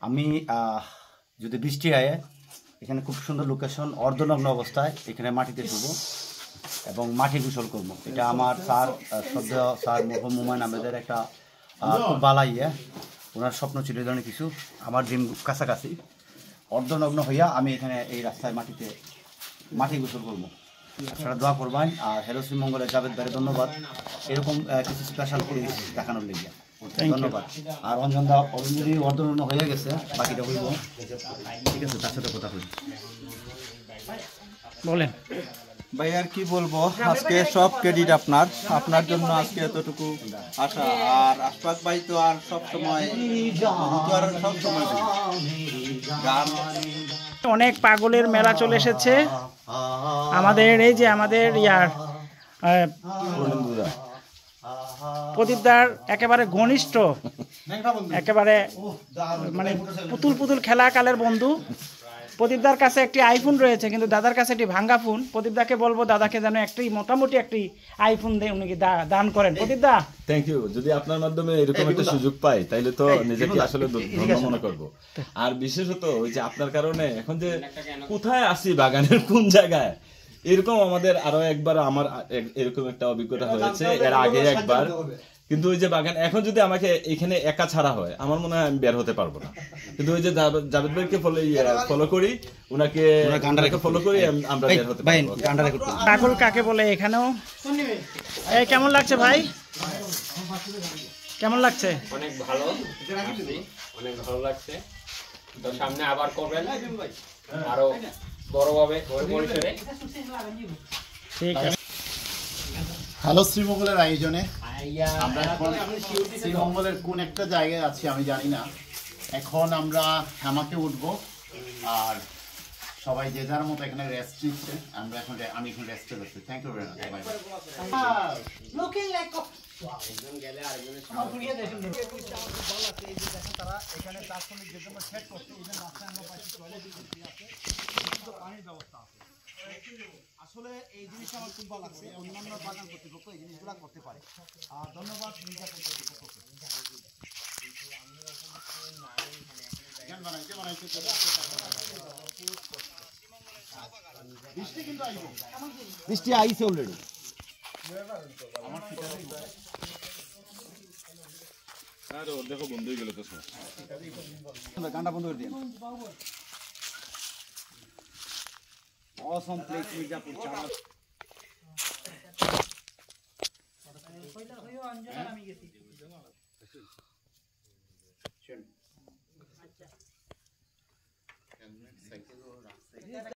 আমি যদি বৃষ্টি হয় এখানে খুব সুন্দর লোকেশন, অর্ধনগ্ন অবস্থায় এখানে মাটিতে শুবো এবং মাটি গোসল করবো। এটা আমার স্যার শ্রদ্ধেয় স্যার হুমায়ুন আহমেদের একটা খুব বালাই, ওনার স্বপ্ন ছিল এই ধরনের কিছু। আমার ড্রিম কাছাকাছি অর্ধনগ্ন হইয়া আমি এখানে এই রাস্তায় মাটি গোসল করবো। আপনারা দোয়া করবেন। আর হেলো শ্রীমঙ্গলের জাভেদ ভাইয়ের ধন্যবাদ এরকম কিছু স্পেশাল পরিবেশ দেখানোর লেগে, ধন্যবাদ। আর অঞ্জন দা অলরেডি অর্ধনগ্ন হয়ে গেছে, বাকিটা হইব। ঠিক আছে, তার সাথে কথা বলি। বলেন ভাই, আর কি বলবো, আজকে সব ক্রেডিট আপনার জন্য আজকে এতটুকু আশা। আর আশফাক ভাই তো আর সব সময় গান। অনেক পাগলের মেলা চলে এসেছে আমাদের। এই যে আমাদের প্রদীপদার একেবারে ঘনিষ্ঠ, একেবারে মানে পুতুল খেলা কালের বন্ধু। প্রদীপদার কাছে একটি আইফোন রয়েছে, কিন্তু দাদার কাছে একটি ভাঙ্গা ফোন। প্রদীপদাকে বলবো দাদাকে যেন মোটামুটি একটি আইফোন দিয়ে উনি দান করেন। প্রদীপদা, থ্যাংক ইউ। যদি আপনার মাধ্যমে এরকম একটা সুযোগ পাই তাহলে তো নিজেকে আসলে ধন্য মনে করবো। আর বিশেষত ওই যে আপনার কারণে এখন যে কোথায় আসি, বাগানের কোন জায়গায়, এরকম আমাদের আরো একবার আমার এরকম একটা অভিজ্ঞতা হয়েছে এর আগে একবার। কিন্তু ওই যে বাগান এখন যদি আমাকে এখানে একা ছাড়া হয় আমার মনে হয় আমি বের হতে পারবো না। কিন্তু ওই যে জাভেদ ভাইকে ফলো করি, ওনাকে ফলো করি, আমরা বের হতে পারবো। পাগল কাকে বলে এখানেও। এই কেমন লাগছে ভাই, কেমন লাগছে? অনেক ভালো, অনেক ভালো লাগছে। তো সামনে আবার করবেন আরো বড়ভাবে, ঠিক আছে। হ্যালো শ্রীমঙ্গলের আয়োজনে আমরা এখন শ্রীমঙ্গলের কোন একটা জায়গায় আছি আমি জানি না। এখন আমরা হামাকে উঠবো আর সবাই যে যার মতো এখানে রেস্ট নিচ্ছে। আমি এখন রেস্টে যাচ্ছি। Thank you very much. আসলে এই জিনিসটা আমার খুব ভালো লাগছে। অন্যান্য বাগান কর্তৃপক্ষ এই জিনিসগুলো করতে পারে। আর ধন্যবাদ বৃষ্টি আইছে অলরেডি। দেখো বন্ধ হয়ে গেল তো গানটা বন্ধ করে দিন। Awesome place, Mirzapur.